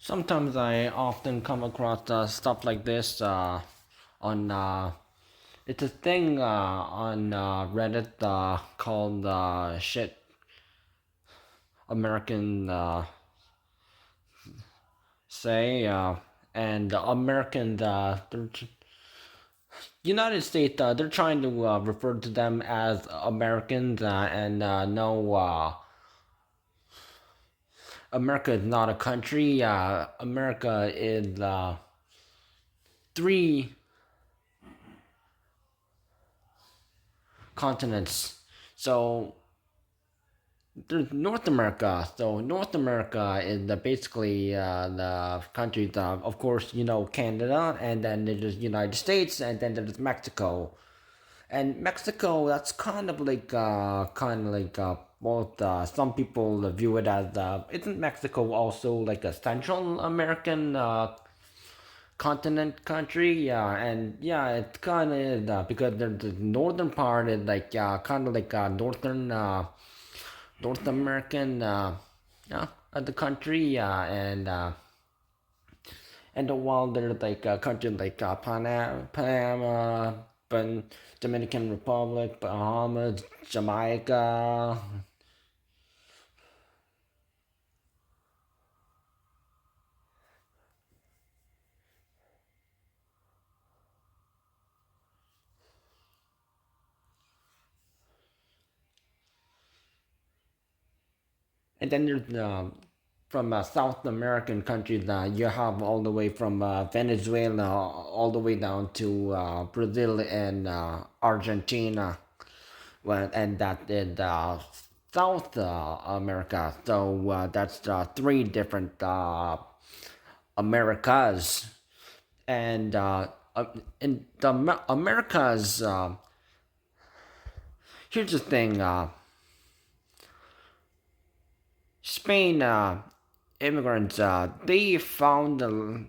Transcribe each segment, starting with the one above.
Sometimes I often come across stuff like this on it's a thing on Reddit called shit American say and the American United States they're trying to refer to them as Americans and no America is not a country. America is three continents. So there's North America. So North America is basically the countries. Of course, Canada, and then there's United States, and then there's Mexico. And Mexico, that's kind of like both. Some people view it as isn't Mexico also like a Central American continent country? Yeah, and yeah, it kind of is because the northern part is like kind of like northern. North American, yeah, the country, and while there's like a country like Panama, Dominican Republic, Bahamas, Jamaica, and then there's from South American countries, you have all the way from Venezuela all the way down to Brazil and Argentina. Well, and that is South America. So that's three different Americas, and uh, in the Americas. Here's the thing: Spain immigrants they found the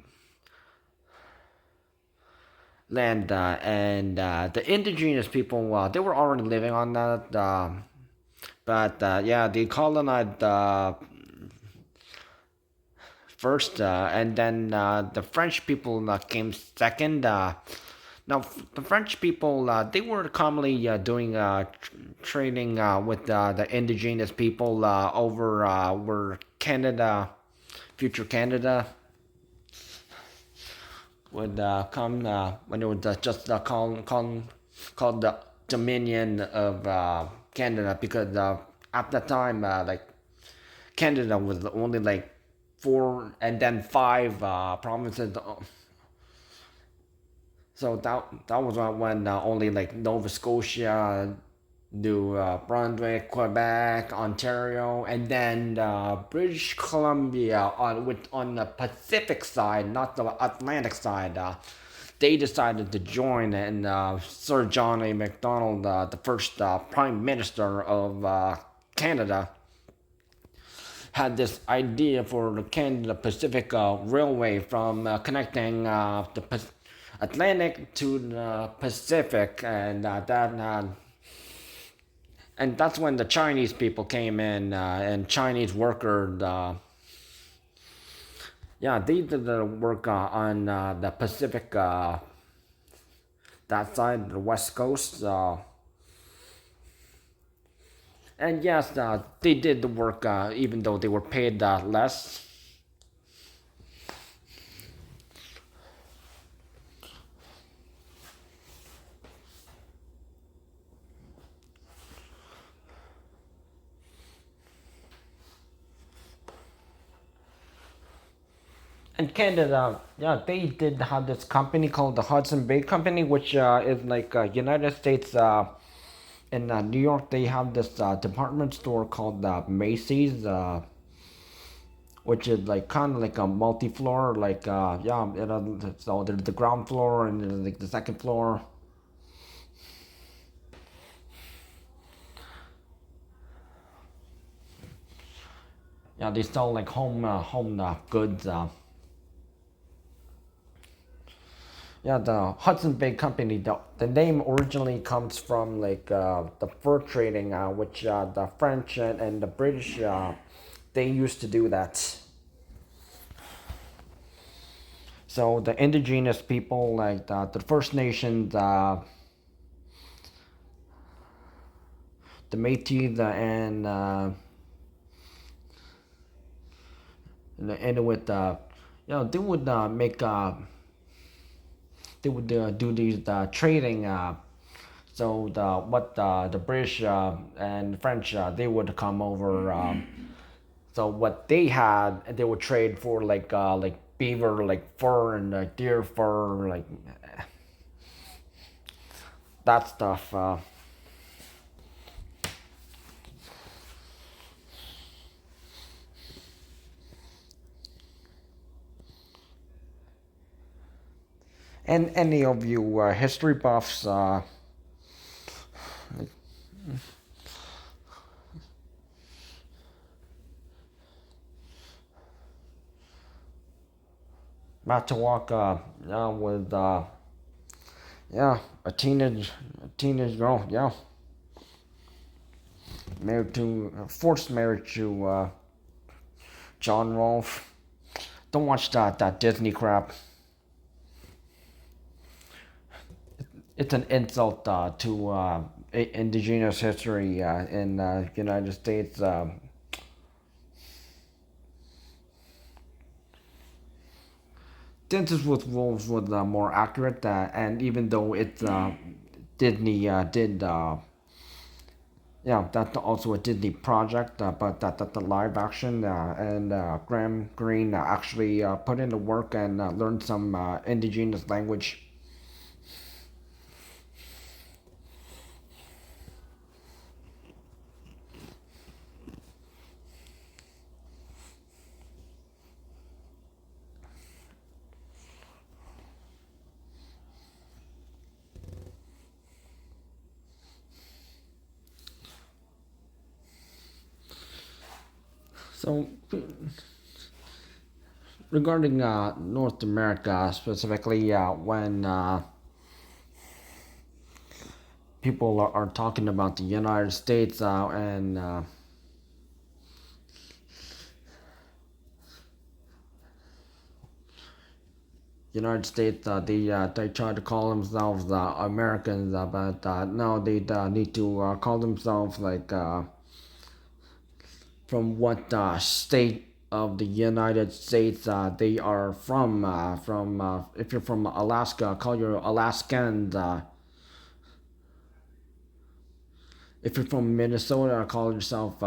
land, and the indigenous people they were already living on that. But yeah, they colonized first, and then the French people came second. Now, the French people they were commonly doing trading with the indigenous people over where Canada, future Canada, would come when it was just called the Dominion of Canada, because at that time like Canada was only like four and then five provinces. So that was when only like Nova Scotia, New Brunswick, Quebec, Ontario, and then British Columbia on the Pacific side, not the Atlantic side. They decided to join, and Sir John A. Macdonald, the first Prime Minister of Canada, had this idea for the Canada Pacific Railway from connecting the Atlantic to the Pacific, and that's when the Chinese people came in, and Chinese workers. Yeah, they did the work on the Pacific, that side, the West Coast. And yes, they did the work even though they were paid less. And Canada, yeah, they did have this company called the Hudson Bay Company, which is like United States. In New York, they have this department store called Macy's, which is like kind of like a multi-floor, like yeah, so there's the ground floor and there's like the second floor. Yeah, they sell like home goods. Yeah, the Hudson Bay Company. The name originally comes from like the fur trading, which the French and the British they used to do that. So the indigenous people, like the First Nations, the Métis, and the Inuit, they would do these trading. So the British and French, they would come over. So what they had, they would trade for like beaver, like fur and deer fur, like that stuff. And any of you history buffs, Matawaka, with yeah, a teenage girl, yeah, forced marriage to John Rolfe. Don't watch that Disney crap. It's an insult to indigenous history in United States. Dances with Wolves was more accurate, and even though it Disney did, yeah, that's also a Disney project, but that the live action and Graham Greene actually put in the work and learned some indigenous language. So regarding North America specifically, when people are talking about the United States and United States, they try to call themselves Americans, but no, they need to call themselves like from what state of the United States they are from. From if you're from Alaska, call your Alaskans. If you're from Minnesota, call yourself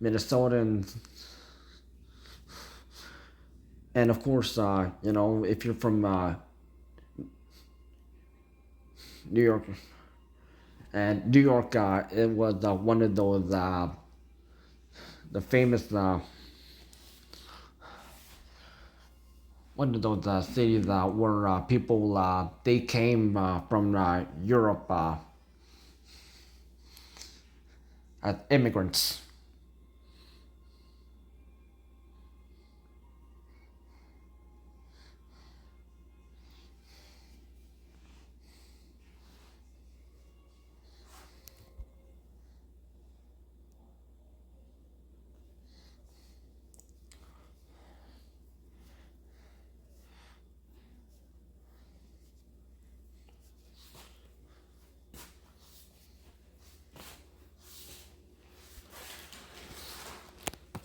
Minnesotans. And of course, if you're from New York, and New York, it was one of those the famous one of those cities where people they came from Europe as immigrants.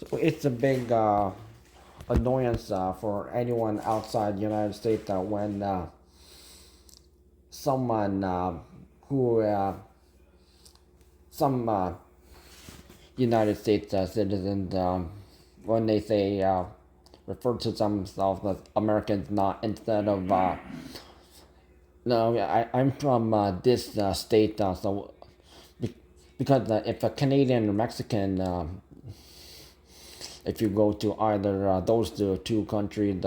So it's a big annoyance for anyone outside the United States when someone who some United States citizens when they say refer to themselves as Americans, not instead of no, I'm from this state, so because if a Canadian or Mexican, if you go to either those two countries,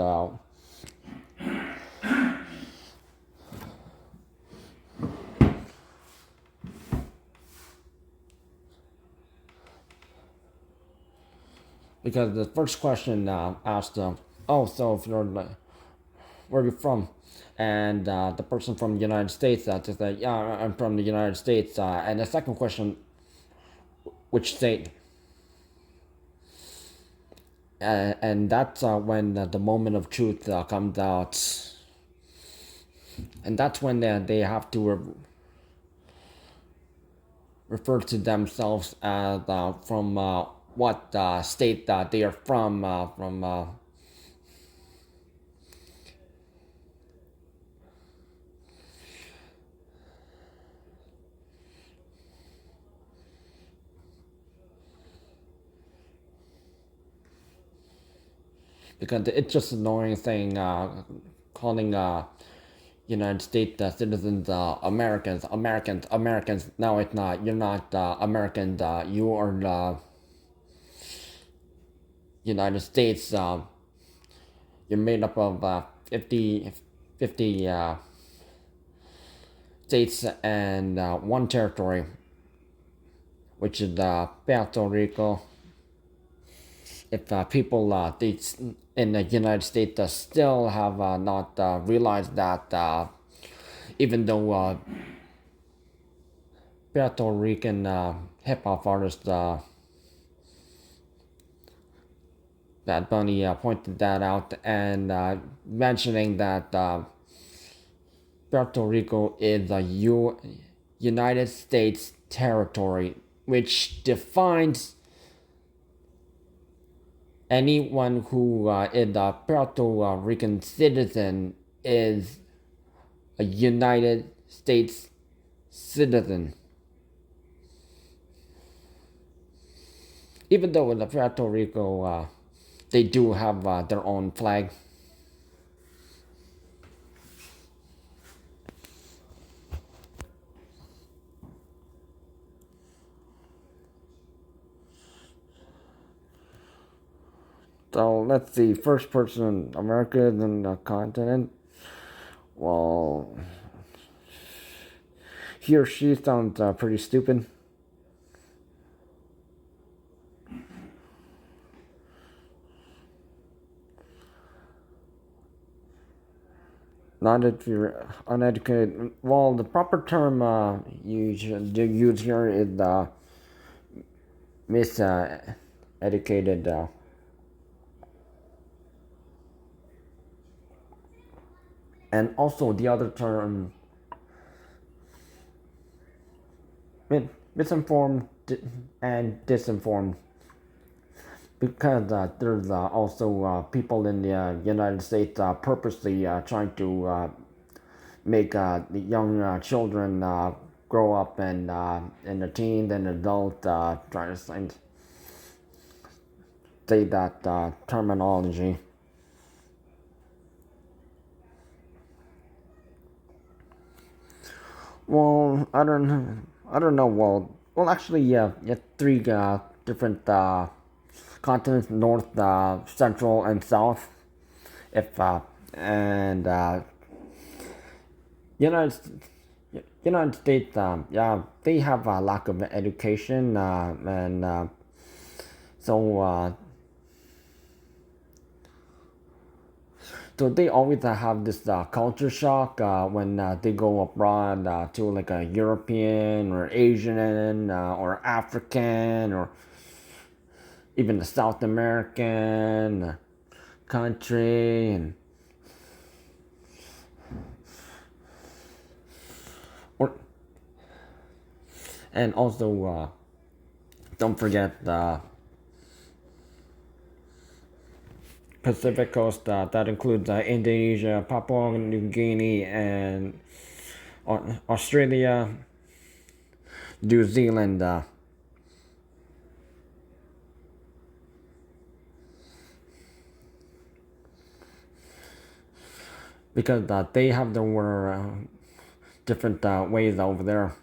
because the first question asked, oh, so if you're where are you from? And the person from the United States just said, yeah, I'm from the United States. And the second question, which state? and that's when the moment of truth comes out, and that's when they have to refer to themselves as from what state they are from because it's just an annoying thing calling United States citizens Americans. No, it's not. You're not American. You are the United States. You're made up of 50 states and one territory, which is Puerto Rico. If people in the United States still have not realized that, even though Puerto Rican hip hop artist Bad Bunny pointed that out and mentioning that Puerto Rico is a United States territory, which defines anyone who is a Puerto Rican citizen is a United States citizen. Even though in Puerto Rico they do have their own flag. So let's see, first person America, then the continent. Well, he or she sounds pretty stupid. Not if you're uneducated. Well, the proper term you should use here is miseducated. And also the other term, misinformed and disinformed. Because there's also people in the United States purposely trying to make the young children grow up and in the teens and adult trying to say that terminology. Well, I don't know. Well, actually, yeah, three different continents: North, Central, and South. If and United United States, yeah, they have a lack of education, and so so they always have this culture shock when they go abroad to like a European or Asian or African or even the South American country or and also don't forget the Pacific coast that includes Indonesia, Papua New Guinea, and Australia, New Zealand. Because they have their different ways over there.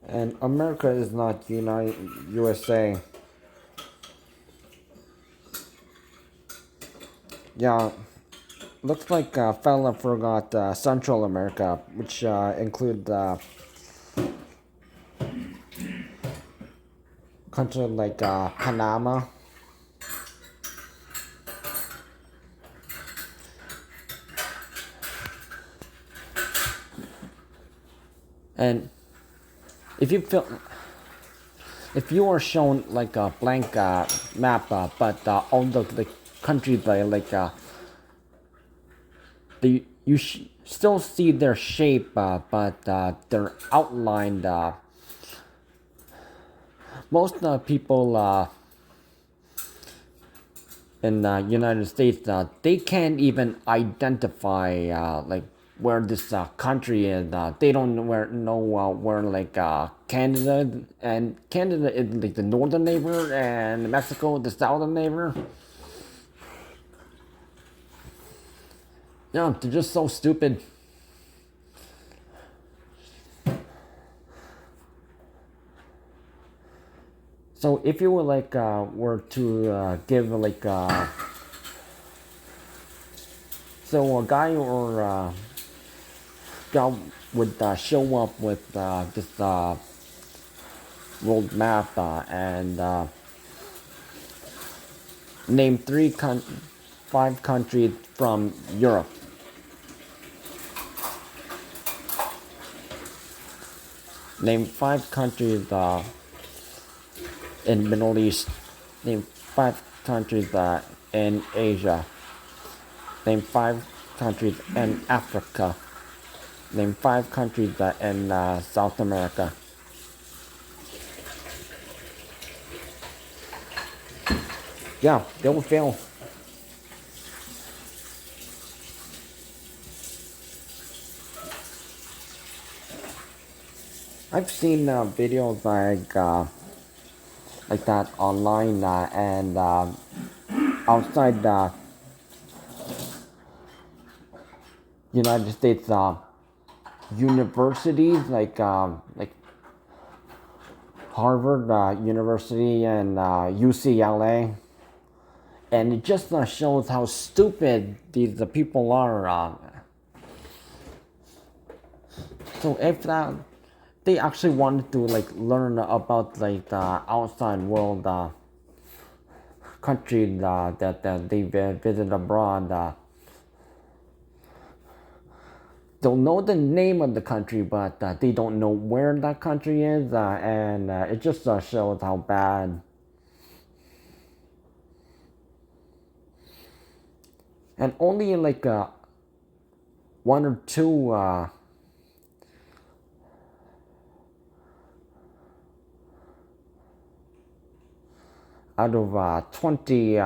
And America is not United USA. Yeah, looks like fella forgot Central America, which include country like Panama. And if you feel, if you are shown like a blank map, but all the countries like still see their shape, but they're outlined. Most people in the United States, they can't even identify like where this country is. They don't know where like Canada, and Canada is like the northern neighbor, and Mexico the southern neighbor. Yeah, they're just so stupid. So if you would like were to give like so a guy or guy would show up with this world map and name five countries from Europe. Name five countries in Middle East. Name five countries in Asia. Name five countries in Africa. Name five countries in South America. Yeah, they will fail. I've seen videos like that online and outside the United States universities like Harvard University and UCLA, and it just shows how stupid these people are. So if they actually wanted to like learn about like the outside world country that they visit abroad, they'll know the name of the country, but they don't know where that country is, and it just shows how bad. And only like one or two out of 20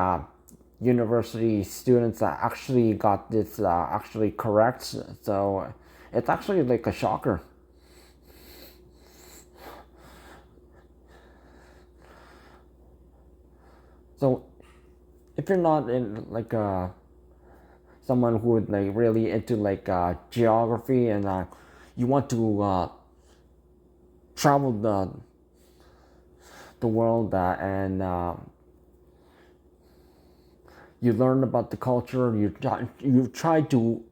university students actually got this actually correct. So it's actually like a shocker. So if you're not in like someone who is like really into like geography and you want to travel the world and you learn about the culture, you try to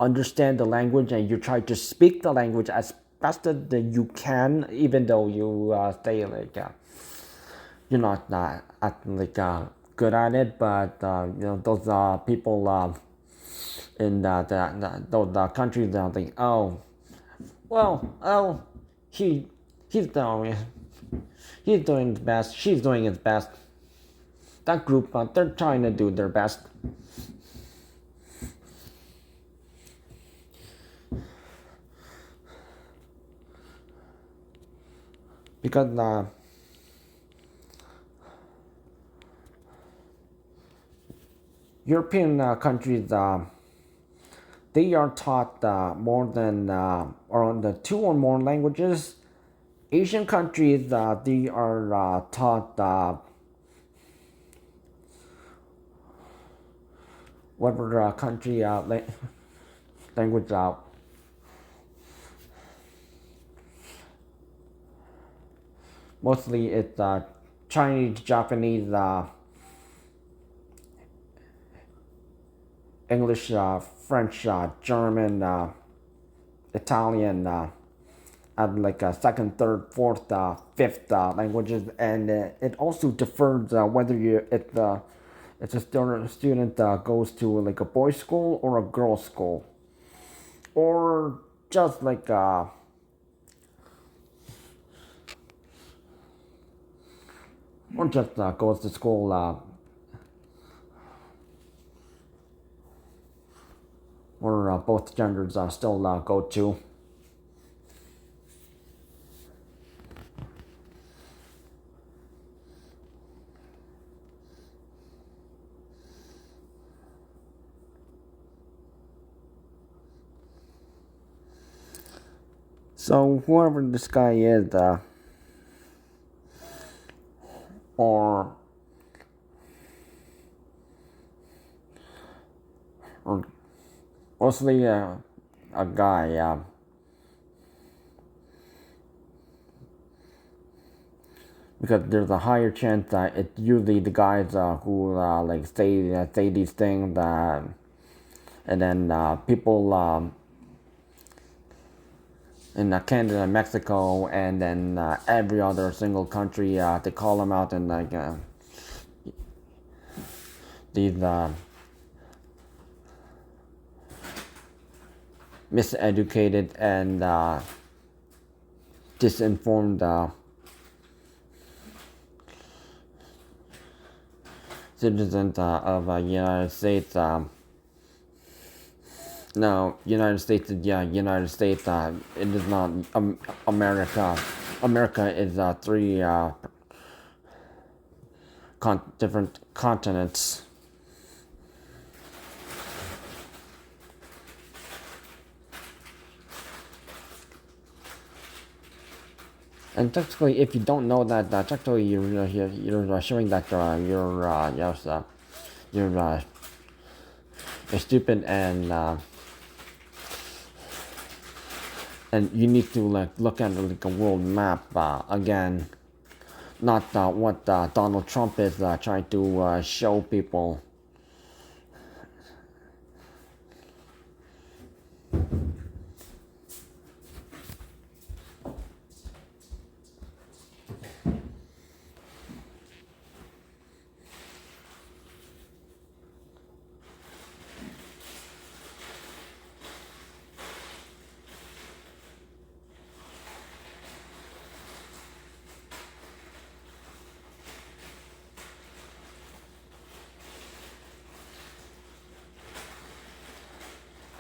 understand the language, and you try to speak the language as best as you can, even though you say like you're not like good at it. But you know those people in those countries that think, oh, well, oh, he he's doing he's doing his best, she's doing his best. That group, they're trying to do their best. Because European countries, they are taught more than around two or more languages. Asian countries, they are taught whatever country language Mostly it's Chinese, Japanese, English, French, German, Italian, and like second, third, fourth, fifth languages, and it also differs whether it's a student goes to like a boys' school or a girls' school, or just like or just goes to school where both genders still go to. So whoever this guy is, or or mostly a guy, because there's a higher chance that it's usually the guys who like say these things, and then people in Canada, Mexico, and then every other single country they call them out, and like these miseducated and disinformed citizens of United States. No, United States, yeah, United States. It is not America. America is three different continents. And technically, if you don't know that, technically you're showing that you're stupid, and you need to like look at like a world map again, not what Donald Trump is trying to show people.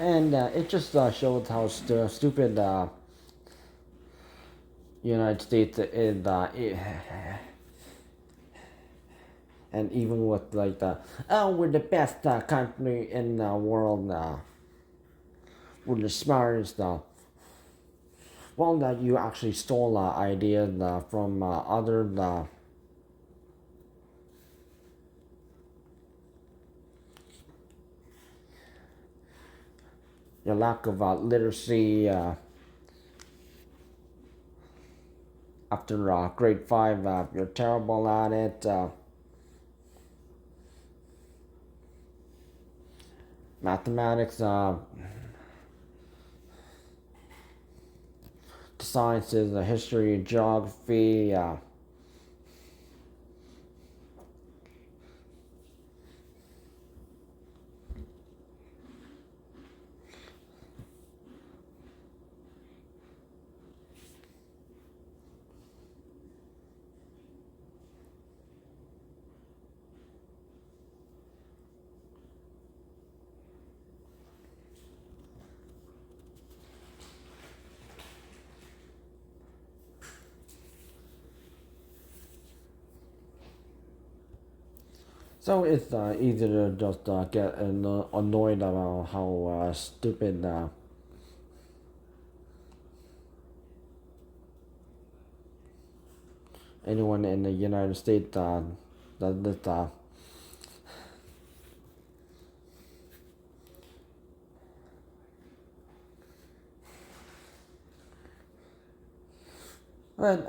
And it just shows how stupid United States is, and even with like oh, we're the best country in the world, we're the smartest. Well, that you actually stole ideas from other. Your lack of literacy after grade 5, you're terrible at it. Mathematics, sciences, history, geography. So it's easy to just get annoyed about how stupid anyone in the United States does this. But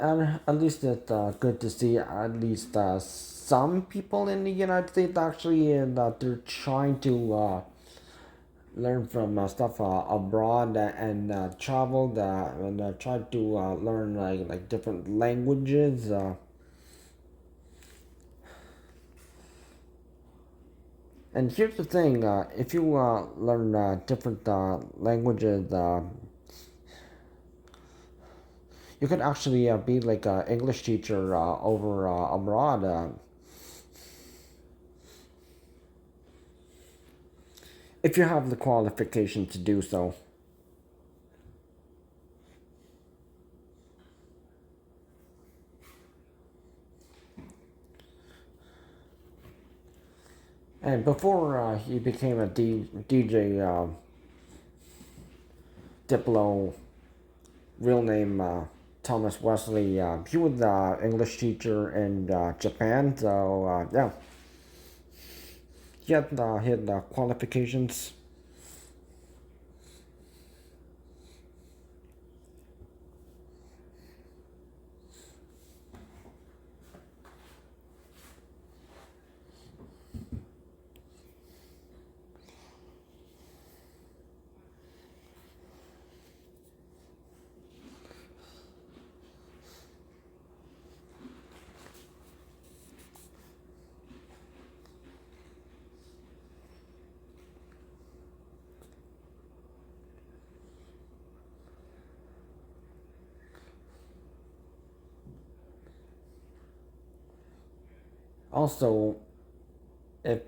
at least it's good to see at least some people in the United States actually, and they're trying to learn from stuff abroad and traveled and tried to learn like different languages. And here's the thing: if you learn different languages, you could actually be like an English teacher over abroad. If you have the qualification to do so. And before he became a DJ, Diplo, real name Thomas Wesley, he was an English teacher in Japan. So yeah, he had qualifications. Also, if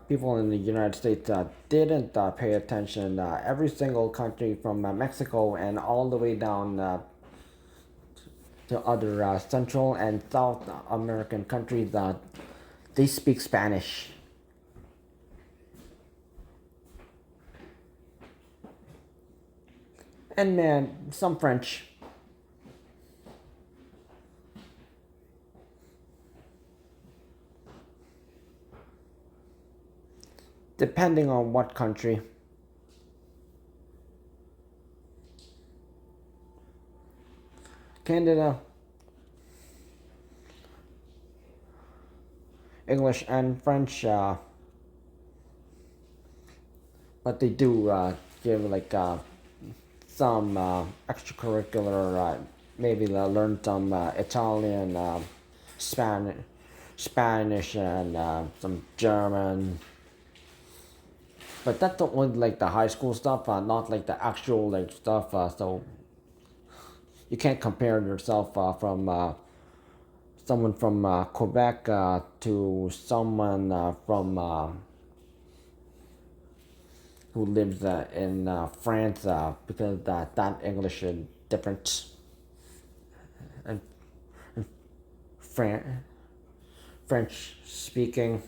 people in the United States didn't pay attention, every single country from Mexico and all the way down to other Central and South American countries, they speak Spanish. And man, some French. Depending on what country. Canada, English and French, but they do give like some extracurricular, maybe learn some Italian, Spanish, Spanish, and some German. But that's only like the high school stuff, not like the actual like stuff. So you can't compare yourself from someone from Quebec to someone from who lives in France because that English is different and Fran- French speaking.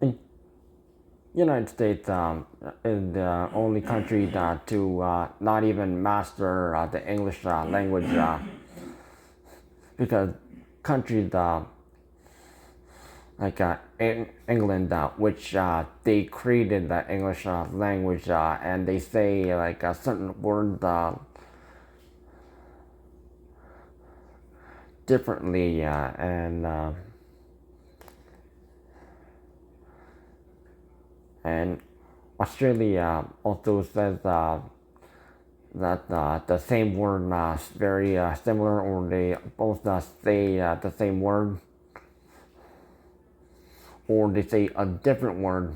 In United States is the only country to not even master the English language because countries like England, which they created the English language, and they say like certain words differently, and Australia also says that the same word very similar, or they both say the same word, or they say a different word.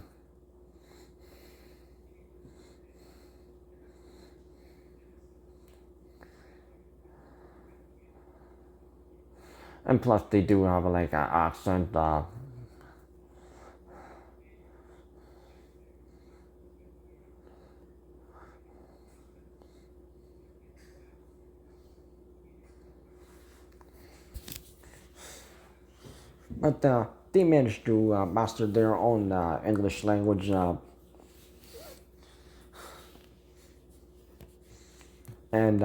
And plus, they do have like an accent. But they managed to master their own English language. and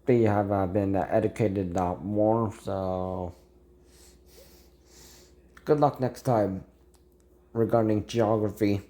they have been educated more. So good luck next time regarding geography.